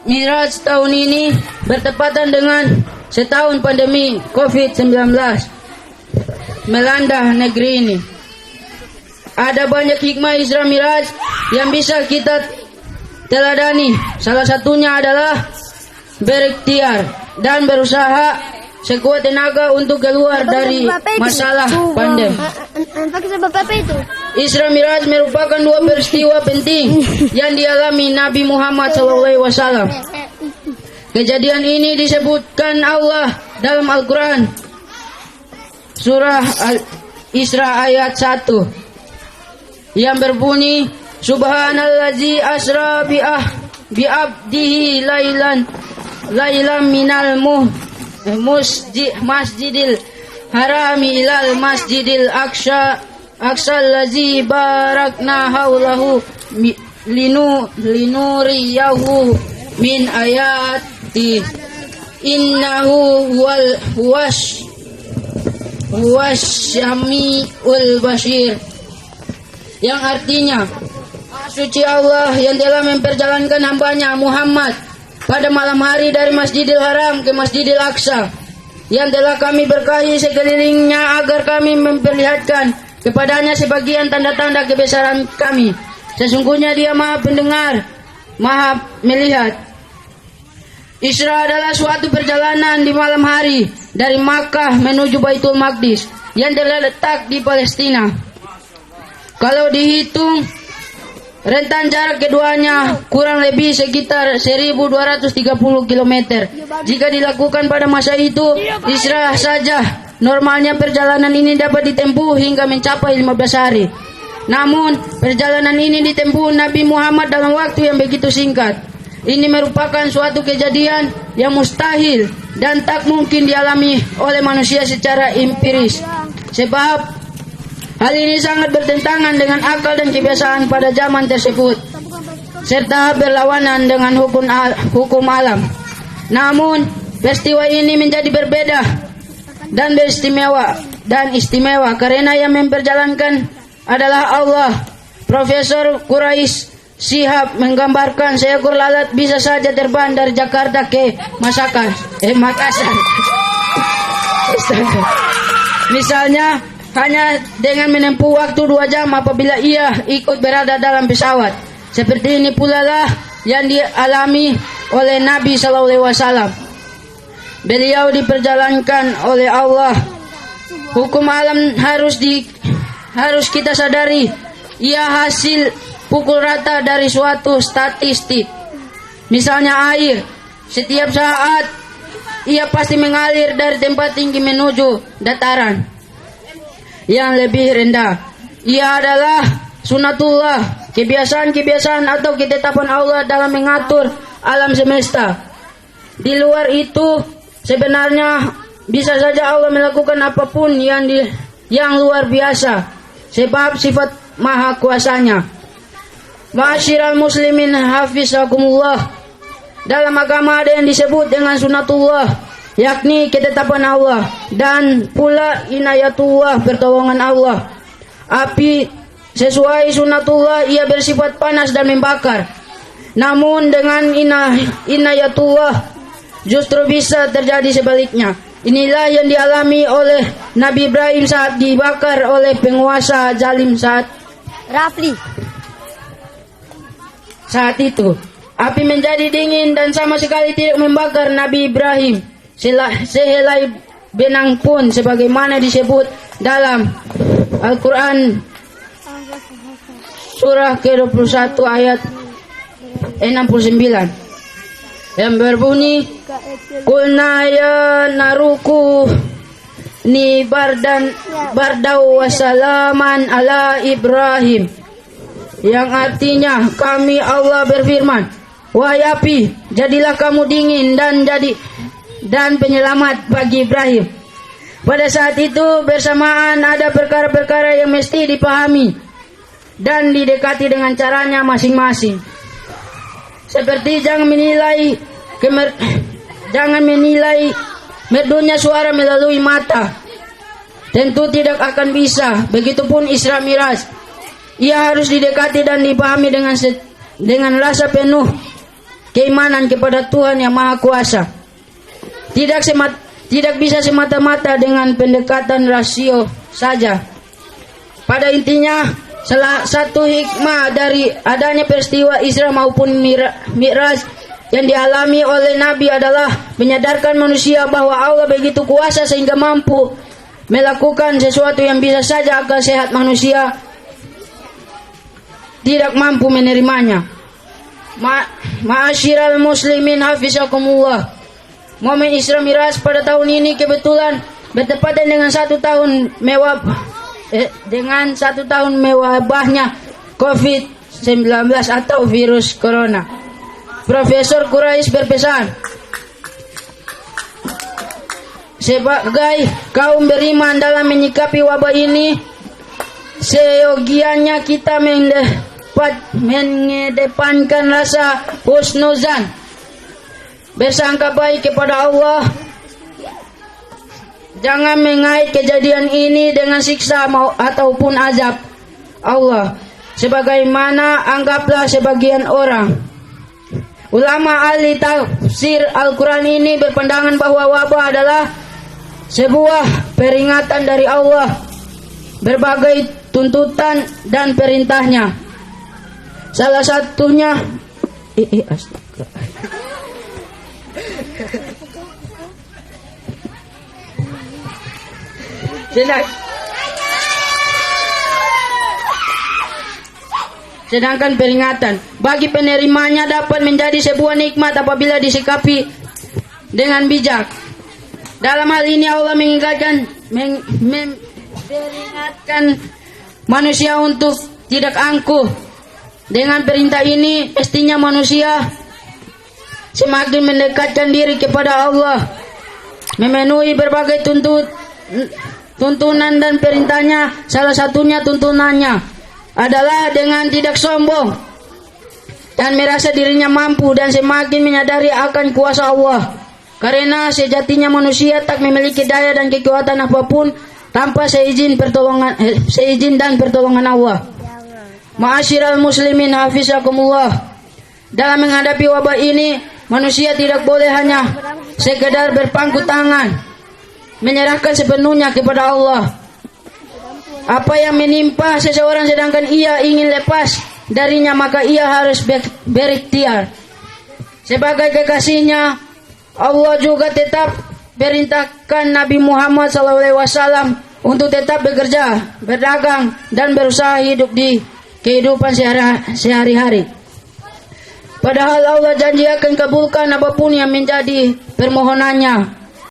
Miraj tahun ini bertepatan dengan setahun pandemi COVID-19 melanda negeri ini. Ada banyak hikmah Isra Miraj yang bisa kita teladani. Salah satunya adalah berikhtiar dan berusaha sekuat tenaga untuk keluar dari masalah pandemi. Isra Miraj merupakan dua peristiwa penting yang dialami Nabi Muhammad SAW. Kejadian ini disebutkan Allah dalam Al-Quran surah Al-Isra ayat 1 yang berbunyi, Subhanallazi asra bi'abdihi lailan minal masjidil harami ilal masjidil aqsa allazi barakna haulahu linuriyahu min ayati innahu huwasyami'ul basir, yang artinya suci Allah yang telah memperjalankan hambanya Muhammad pada malam hari dari Masjidil Haram ke Masjidil Aqsa, yang telah kami berkahi sekelilingnya agar kami memperlihatkan kepadanya sebagian tanda-tanda kebesaran kami. Sesungguhnya Dia Maha Pendengar, Maha Melihat. Isra adalah suatu perjalanan di malam hari dari Makkah menuju Baitul Maqdis yang terletak di Palestina. Kalau dihitung rentan jarak keduanya kurang lebih sekitar 1230 km. Jika dilakukan pada masa itu, Isra saja normalnya perjalanan ini dapat ditempuh hingga mencapai 15 hari. Namun, perjalanan ini ditempuh Nabi Muhammad dalam waktu yang begitu singkat. Ini merupakan suatu kejadian yang mustahil dan tak mungkin dialami oleh manusia secara empiris. Sebab hal ini sangat bertentangan dengan akal dan kebiasaan pada zaman tersebut, serta berlawanan dengan hukum alam. Namun, peristiwa ini menjadi berbeda dan istimewa karena yang memperjalankan adalah Allah. Profesor Quraisy Shihab menggambarkan seekor lalat bisa saja terbang dari Jakarta ke Makassar. Misalnya, hanya dengan menempuh waktu 2 jam apabila ia ikut berada dalam pesawat. Seperti ini pula lah yang dialami oleh Nabi SAW. Beliau diperjalankan oleh Allah. Hukum alam harus kita sadari. Ia hasil pukul rata dari suatu statistik. Misalnya air. Setiap saat ia pasti mengalir dari tempat tinggi menuju dataran yang lebih rendah. Ia adalah sunatullah, kebiasaan-kebiasaan atau ketetapan Allah dalam mengatur alam semesta. Di luar itu, sebenarnya bisa saja Allah melakukan apapun yang luar biasa, sebab sifat maha kuasanya. Ma'asyiral muslimin hafizakumullah, dalam agama ada yang disebut dengan sunatullah, yakni ketetapan Allah, dan pula inayatullah, pertolongan Allah. Api sesuai sunatullah ia bersifat panas dan membakar. Namun dengan inayatullah justru bisa terjadi sebaliknya. Inilah yang dialami oleh Nabi Ibrahim saat dibakar oleh penguasa zalim saat itu. Api menjadi dingin dan sama sekali tidak membakar Nabi Ibrahim sehelai benang pun, sebagaimana disebut dalam Al-Quran surah ke-21 ayat 69 yang berbunyi, Qulna ya naruku ni bardau wasalaman ala Ibrahim, yang artinya kami Allah berfirman, wahai api, jadilah kamu dingin dan penyelamat bagi Ibrahim. Pada saat itu bersamaan ada perkara-perkara yang mesti dipahami dan didekati dengan caranya masing-masing. Seperti jangan menilai merdunya suara melalui mata. Tentu tidak akan bisa. Begitupun Isra Miraj. Ia harus didekati dan dipahami dengan rasa penuh keimanan kepada Tuhan yang Maha Kuasa. Tidak bisa semata-mata dengan pendekatan rasio saja. Pada intinya, salah satu hikmah dari adanya peristiwa Isra maupun Mi'raj yang dialami oleh Nabi adalah menyadarkan manusia bahwa Allah begitu kuasa sehingga mampu melakukan sesuatu yang bisa saja akal sehat manusia tidak mampu menerimanya. Ma'asyiral muslimin hafizakumullah. Momen Isra Mi'raj pada tahun ini kebetulan bertepatan dengan satu tahun mewabahnya COVID-19 atau virus corona. Profesor Quraisy berpesan, sebagai kaum beriman dalam menyikapi wabah ini, seyogianya kita mengedepankan rasa husnuzan, bersangka baik kepada Allah. Jangan mengait kejadian ini dengan siksa ataupun azab Allah. Sebagaimana anggaplah sebagian orang ulama ahli tafsir Al-Quran ini berpandangan bahwa wabah adalah sebuah peringatan dari Allah, berbagai tuntutan dan perintahnya. Salah satunya sedangkan peringatan bagi penerimanya dapat menjadi sebuah nikmat apabila disikapi dengan bijak. Dalam hal ini Allah mengingatkan manusia untuk tidak angkuh. Dengan perintah ini pastinya manusia semakin mendekatkan diri kepada Allah, memenuhi berbagai tuntunan dan perintahnya. Salah satunya tuntunannya adalah dengan tidak sombong dan merasa dirinya mampu dan semakin menyadari akan kuasa Allah. Karena sejatinya manusia tak memiliki daya dan kekuatan apapun tanpa seizin dan pertolongan Allah. Ma'asyiral muslimin hafizakumullah. Dalam menghadapi wabah ini, manusia tidak boleh hanya sekedar berpangku tangan, menyerahkan sepenuhnya kepada Allah. Apa yang menimpa seseorang sedangkan ia ingin lepas darinya, maka ia harus berikhtiar. Sebagai kekasihnya, Allah juga tetap perintahkan Nabi Muhammad SAW untuk tetap bekerja, berdagang, dan berusaha hidup di kehidupan sehari-hari. Padahal Allah janji akan kabulkan apapun yang menjadi permohonannya.